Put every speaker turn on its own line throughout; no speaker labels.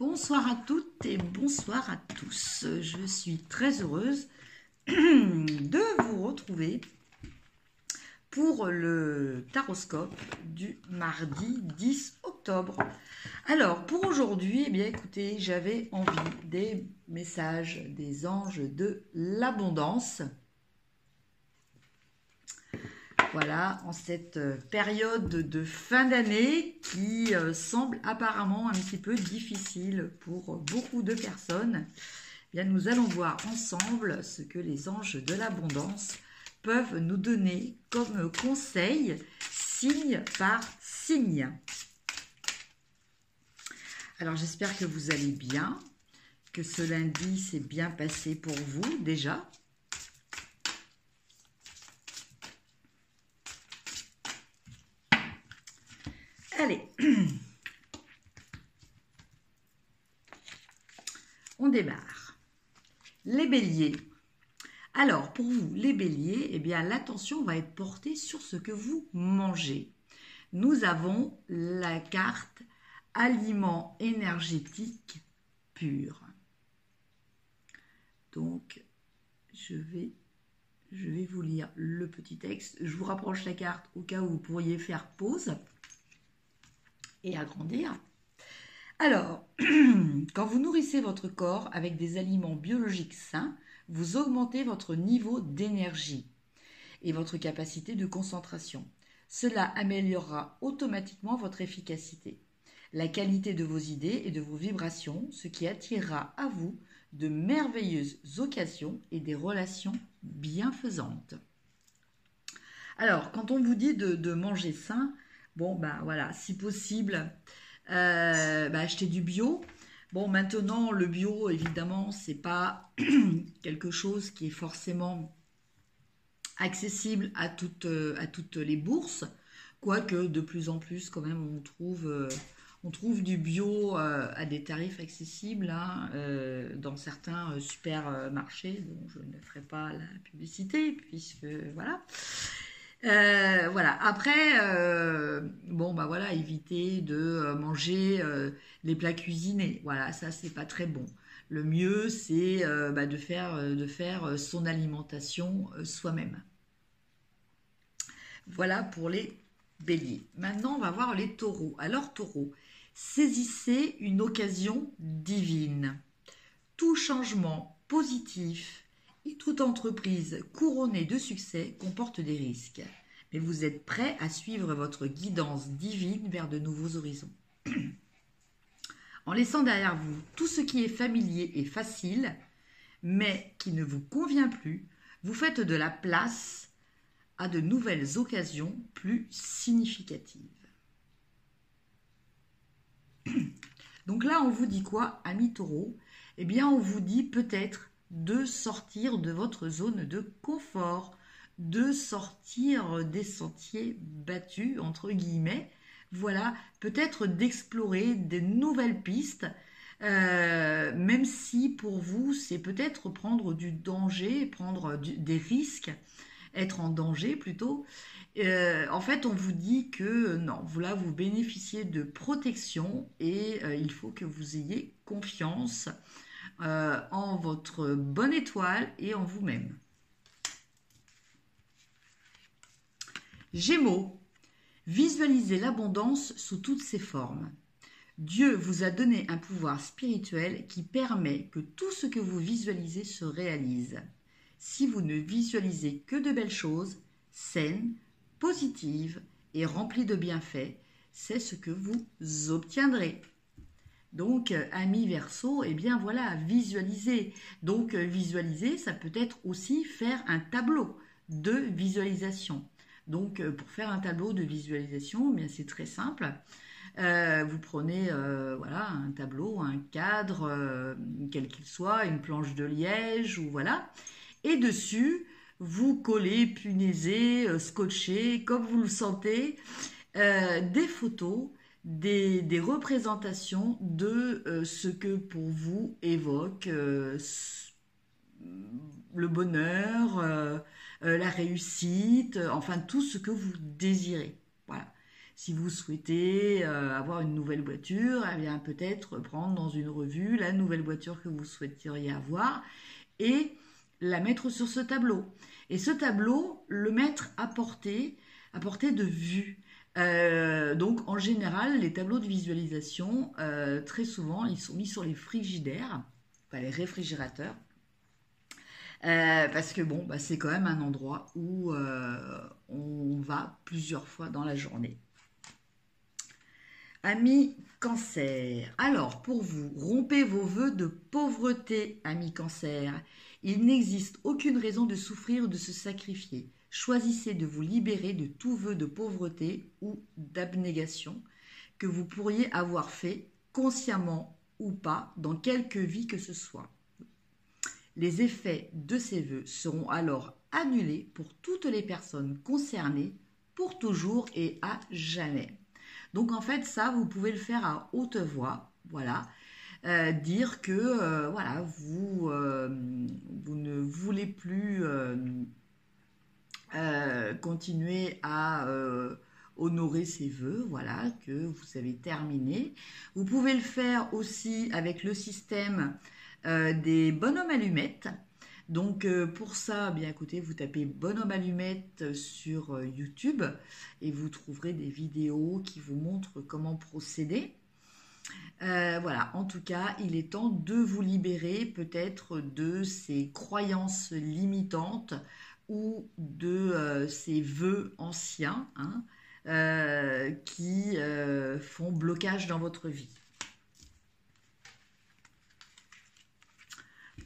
Bonsoir à toutes et bonsoir à tous. Je suis très heureuse de vous retrouver pour le taroscope du mardi 10 octobre. Alors, pour aujourd'hui, eh bien, écoutez, j'avais envie des messages des anges de l'abondance. Voilà, en cette période de fin d'année qui semble apparemment un petit peu difficile pour beaucoup de personnes, eh bien, nous allons voir ensemble ce que les anges de l'abondance peuvent nous donner comme conseil, signe par signe. Alors, j'espère que vous allez bien, que ce lundi s'est bien passé pour vous déjà. Allez, on démarre. Les béliers. Alors, pour vous, les béliers, eh bien, l'attention va être portée sur ce que vous mangez. Nous avons la carte aliments énergétiques purs. Donc, je vais vous lire le petit texte. Je vous rapproche la carte au cas où vous pourriez faire pause et agrandir. Alors, quand vous nourrissez votre corps avec des aliments biologiques sains, vous augmentez votre niveau d'énergie et votre capacité de concentration. Cela améliorera automatiquement votre efficacité, la qualité de vos idées et de vos vibrations, ce qui attirera à vous de merveilleuses occasions et des relations bienfaisantes. Alors, quand on vous dit de manger sain, bon, ben voilà, si possible, acheter du bio. Bon, maintenant, le bio, évidemment, c'est pas quelque chose qui est forcément accessible à toutes les bourses, quoique de plus en plus, quand même, on trouve du bio à des tarifs accessibles hein, dans certains supermarchés, dont je ne ferai pas la publicité, puisque voilà. Voilà. Après, bon bah voilà, éviter de manger les plats cuisinés. Voilà, ça c'est pas très bon. Le mieux c'est de faire son alimentation soi-même. Voilà pour les béliers. Maintenant, on va voir les taureaux. Alors taureaux, saisissez une occasion divine. Tout changement positif et toute entreprise couronnée de succès comporte des risques. Mais vous êtes prêt à suivre votre guidance divine vers de nouveaux horizons. En laissant derrière vous tout ce qui est familier et facile, mais qui ne vous convient plus, vous faites de la place à de nouvelles occasions plus significatives. Donc là, on vous dit quoi, amis taureaux? Eh bien, on vous dit peut-être de sortir de votre zone de confort, de sortir des sentiers battus, entre guillemets. Voilà, peut-être d'explorer des nouvelles pistes, même si pour vous, c'est peut-être prendre du danger, des risques, être en danger plutôt. En fait, on vous dit que non, là, vous bénéficiez de protection et il faut que vous ayez confiance en votre bonne étoile et en vous-même. Gémeaux, visualisez l'abondance sous toutes ses formes. Dieu vous a donné un pouvoir spirituel qui permet que tout ce que vous visualisez se réalise. Si vous ne visualisez que de belles choses, saines, positives et remplies de bienfaits, c'est ce que vous obtiendrez. Donc, amis Verseau, eh bien voilà, visualiser. Donc, visualiser, ça peut être aussi faire un tableau de visualisation. Donc, pour faire un tableau de visualisation, eh bien c'est très simple. Vous prenez voilà, un tableau, un cadre, quel qu'il soit, une planche de liège, ou voilà. Et dessus, vous collez, punaisez, scotchez, comme vous le sentez, des photos, des représentations de ce que pour vous évoque le bonheur, la réussite, enfin tout ce que vous désirez. Voilà. Si vous souhaitez avoir une nouvelle voiture, eh bien peut-être prendre dans une revue la nouvelle voiture que vous souhaiteriez avoir et la mettre sur ce tableau. Et ce tableau, le mettre à portée de vue. Donc en général, les tableaux de visualisation, très souvent, ils sont mis sur les frigidaires, enfin les réfrigérateurs, parce que bon, bah, c'est quand même un endroit où on va plusieurs fois dans la journée. Amis Cancer, alors pour vous, rompez vos vœux de pauvreté, amis Cancer. Il n'existe aucune raison de souffrir ou de se sacrifier. Choisissez de vous libérer de tout vœu de pauvreté ou d'abnégation que vous pourriez avoir fait, consciemment ou pas, dans quelque vie que ce soit. Les effets de ces vœux seront alors annulés pour toutes les personnes concernées, pour toujours et à jamais. Donc en fait, ça, vous pouvez le faire à haute voix, voilà. Dire que voilà, vous ne voulez plus continuer à honorer ses vœux, voilà, que vous avez terminé. Vous pouvez le faire aussi avec le système des bonhommes allumettes. Donc pour ça, bien écoutez, vous tapez bonhomme allumette sur YouTube et vous trouverez des vidéos qui vous montrent comment procéder. Voilà, en tout cas, il est temps de vous libérer peut-être de ces croyances limitantes ou de ces vœux anciens hein, qui font blocage dans votre vie.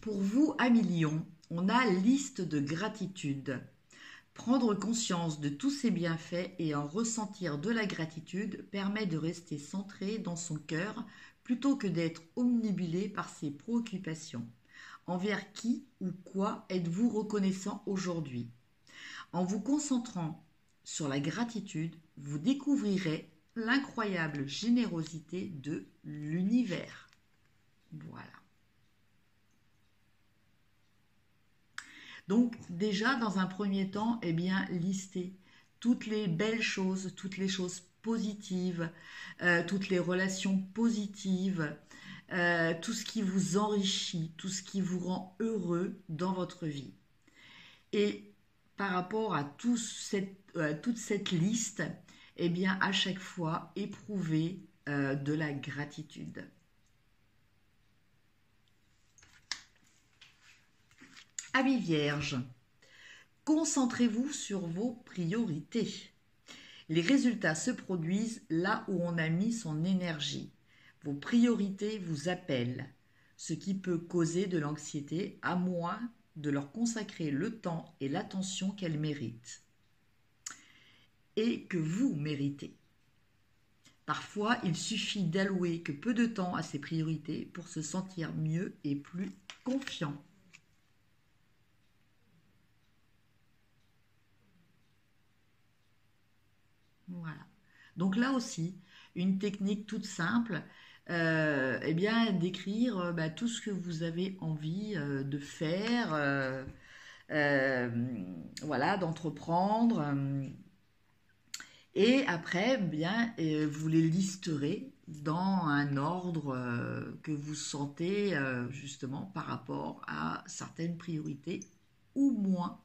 Pour vous, amis Lion, on a liste de gratitude. Prendre conscience de tous ces bienfaits et en ressentir de la gratitude permet de rester centré dans son cœur plutôt que d'être omnibulé par ses préoccupations. Envers qui ou quoi êtes-vous reconnaissant aujourd'hui? En vous concentrant sur la gratitude, vous découvrirez l'incroyable générosité de l'univers. Voilà. Donc déjà, dans un premier temps, eh bien, listez toutes les belles choses, toutes les choses positives, toutes les relations positives, tout ce qui vous enrichit, tout ce qui vous rend heureux dans votre vie. Et par rapport à toute cette liste, eh bien, à chaque fois, éprouvez de la gratitude. Amis Vierge, concentrez-vous sur vos priorités. Les résultats se produisent là où on a mis son énergie. Vos priorités vous appellent, ce qui peut causer de l'anxiété à moins de leur consacrer le temps et l'attention qu'elles méritent et que vous méritez. Parfois, il suffit d'allouer que peu de temps à ces priorités pour se sentir mieux et plus confiant. Voilà. Donc là aussi, une technique toute simple, eh bien, d'écrire tout ce que vous avez envie de faire, voilà, d'entreprendre. Et après, bien, vous les listerez dans un ordre que vous sentez justement par rapport à certaines priorités ou moins.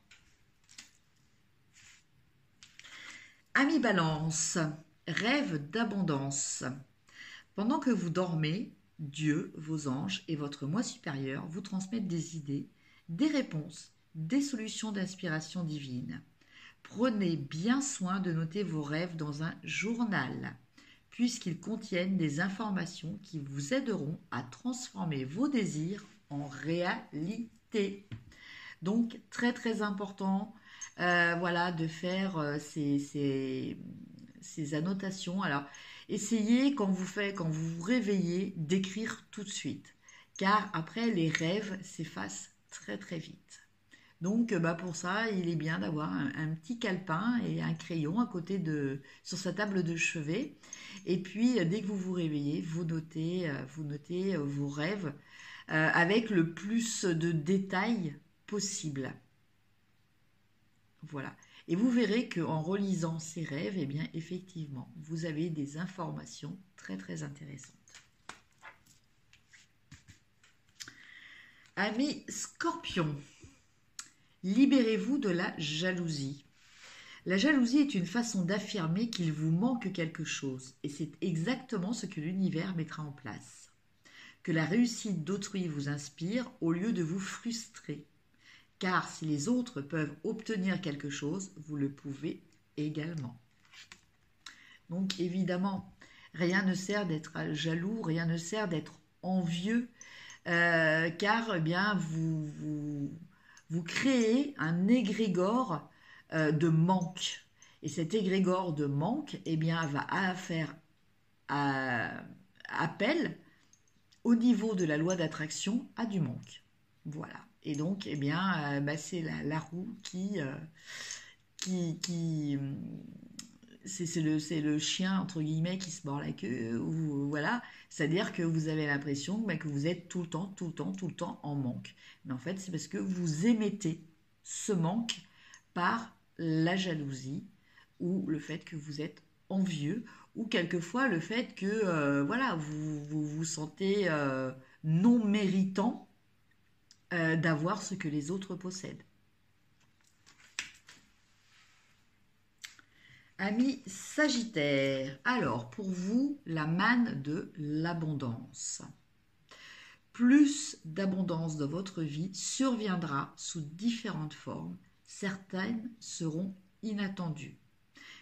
Amis Balance, rêve d'abondance. Pendant que vous dormez, Dieu, vos anges et votre moi supérieur vous transmettent des idées, des réponses, des solutions d'inspiration divine. Prenez bien soin de noter vos rêves dans un journal, puisqu'ils contiennent des informations qui vous aideront à transformer vos désirs en réalité. Donc, très très important, voilà, de faire ces annotations. Alors, essayez quand vous vous réveillez d'écrire tout de suite, car après les rêves s'effacent très très vite. Donc, pour ça, il est bien d'avoir un petit calepin et un crayon à côté sur sa table de chevet. Et puis, dès que vous vous réveillez, vous notez vos rêves avec le plus de détails possible. Voilà. Et vous verrez qu'en relisant ces rêves, eh bien, effectivement, vous avez des informations très, très intéressantes. Amis Scorpion, libérez-vous de la jalousie. La jalousie est une façon d'affirmer qu'il vous manque quelque chose, et c'est exactement ce que l'univers mettra en place. Que la réussite d'autrui vous inspire au lieu de vous frustrer. Car si les autres peuvent obtenir quelque chose, vous le pouvez également. Donc évidemment, rien ne sert d'être jaloux, rien ne sert d'être envieux, car eh bien, vous créez un égrégore de manque. Et cet égrégore de manque eh bien, va faire appel au niveau de la loi d'attraction à du manque. Voilà. Et donc, eh bien, c'est la roue c'est le chien, entre guillemets, qui se mord la queue. Ou, voilà. C'est-à-dire que vous avez l'impression que vous êtes tout le temps en manque. Mais en fait, c'est parce que vous émettez ce manque par la jalousie ou le fait que vous êtes envieux ou quelquefois le fait que voilà, vous sentez non méritant d'avoir ce que les autres possèdent. Amis Sagittaire, alors pour vous, la manne de l'abondance. Plus d'abondance dans votre vie surviendra sous différentes formes. Certaines seront inattendues.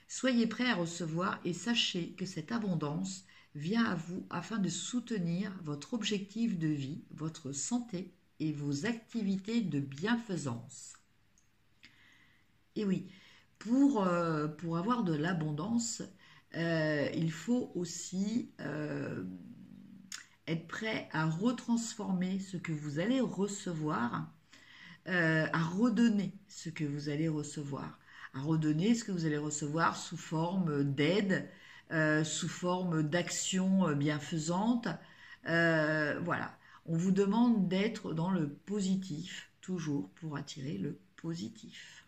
Soyez prêts à recevoir et sachez que cette abondance vient à vous afin de soutenir votre objectif de vie, votre santé et vos activités de bienfaisance. Et oui, pour avoir de l'abondance, il faut aussi être prêt à retransformer ce que vous allez recevoir, à redonner ce que vous allez recevoir, sous forme d'aide, sous forme d'action bienfaisante. Voilà, on vous demande d'être dans le positif, toujours pour attirer le positif.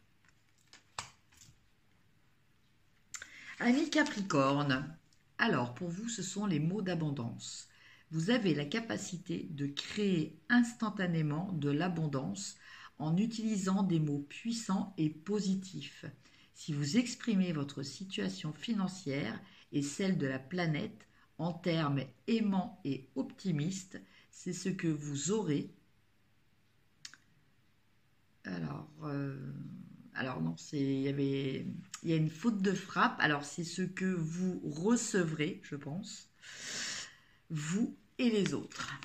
Amis Capricorne, alors pour vous ce sont les mots d'abondance. Vous avez la capacité de créer instantanément de l'abondance en utilisant des mots puissants et positifs. Si vous exprimez votre situation financière et celle de la planète en termes aimants et optimistes, c'est ce que vous aurez. Alors non, il y a une faute de frappe. Alors c'est ce que vous recevrez, je pense, vous et les autres.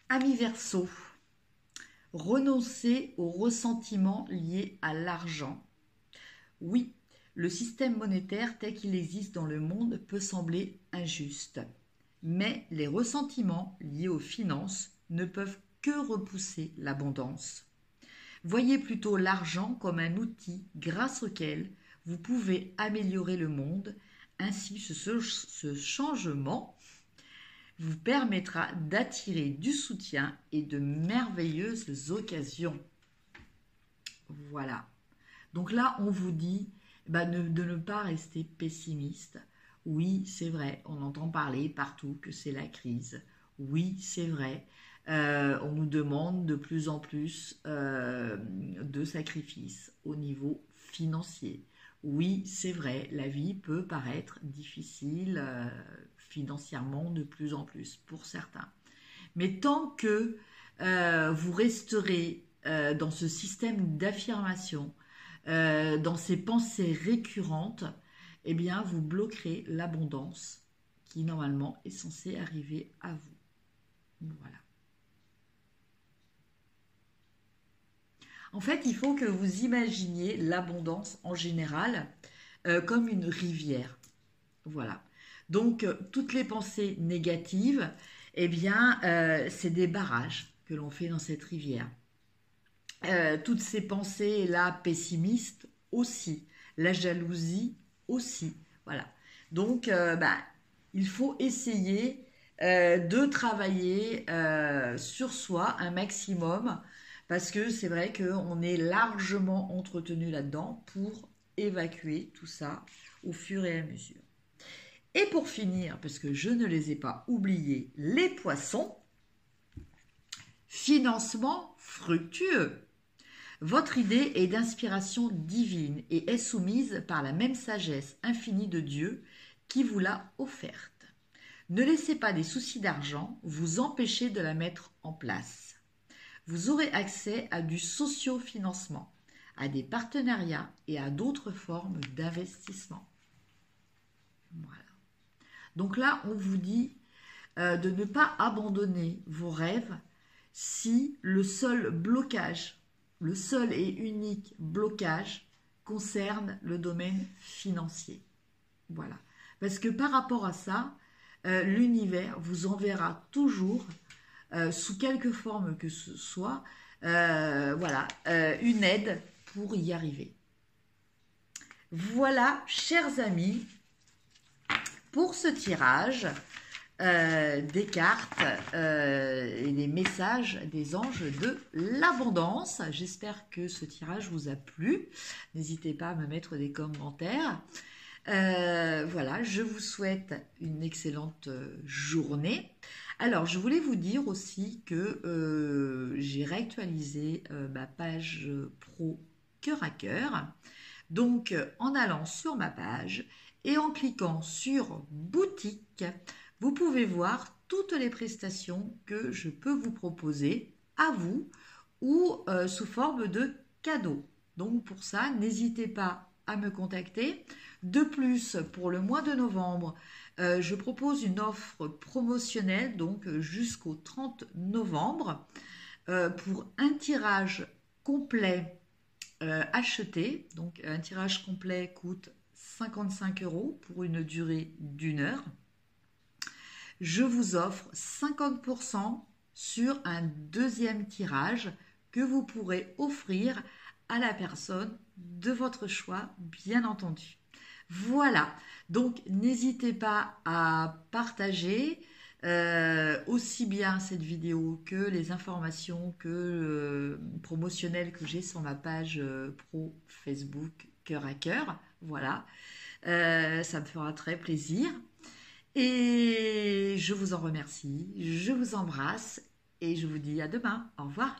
Amis Verseau, renoncez aux ressentiments liés à l'argent. Oui, le système monétaire tel qu'il existe dans le monde peut sembler injuste, mais les ressentiments liés aux finances ne peuvent que repousser l'abondance. Voyez plutôt l'argent comme un outil grâce auquel vous pouvez améliorer le monde. Ainsi, ce changement vous permettra d'attirer du soutien et de merveilleuses occasions. Voilà. Donc là, on vous dit de ne pas rester pessimiste. Oui, c'est vrai, on entend parler partout que c'est la crise. Oui, c'est vrai, on nous demande de plus en plus de sacrifices au niveau financier. Oui, c'est vrai, la vie peut paraître difficile financièrement de plus en plus pour certains. Mais tant que vous resterez dans ce système d'affirmation, dans ces pensées récurrentes, eh bien, vous bloquerez l'abondance qui, normalement, est censée arriver à vous. Voilà. En fait, il faut que vous imaginiez l'abondance en général comme une rivière. Voilà. Donc, toutes les pensées négatives, eh bien, c'est des barrages que l'on fait dans cette rivière. Toutes ces pensées-là pessimistes aussi, la jalousie aussi, voilà. Donc, il faut essayer de travailler sur soi un maximum parce que c'est vrai qu'on est largement entretenu là-dedans pour évacuer tout ça au fur et à mesure. Et pour finir, parce que je ne les ai pas oubliés, les poissons, financement fructueux. Votre idée est d'inspiration divine et est soumise par la même sagesse infinie de Dieu qui vous l'a offerte. Ne laissez pas des soucis d'argent vous empêcher de la mettre en place. Vous aurez accès à du socio-financement, à des partenariats et à d'autres formes d'investissement. Voilà. Donc là, on vous dit de ne pas abandonner vos rêves si le seul blocage, le seul et unique blocage concerne le domaine financier. Voilà. Parce que par rapport à ça, l'univers vous enverra toujours, sous quelque forme que ce soit, voilà, une aide pour y arriver. Voilà, chers amis, pour ce tirage des cartes et des messages des anges de l'abondance. J'espère que ce tirage vous a plu. N'hésitez pas à me mettre des commentaires. Voilà, je vous souhaite une excellente journée. Alors, je voulais vous dire aussi que j'ai réactualisé ma page pro cœur à cœur. Donc, en allant sur ma page et en cliquant sur boutique, vous pouvez voir toutes les prestations que je peux vous proposer à vous ou sous forme de cadeaux. Donc, pour ça, n'hésitez pas à me contacter. De plus, pour le mois de novembre, je propose une offre promotionnelle donc jusqu'au 30 novembre pour un tirage complet acheté. Donc un tirage complet coûte 55 € pour une durée d'1 heure. Je vous offre 50% sur un deuxième tirage que vous pourrez offrir à la personne de votre choix, bien entendu. Voilà, donc n'hésitez pas à partager aussi bien cette vidéo que les informations promotionnelles que j'ai sur ma page pro Facebook Cœur à Cœur. Voilà, ça me fera très plaisir. Et je vous en remercie, je vous embrasse et je vous dis à demain. Au revoir.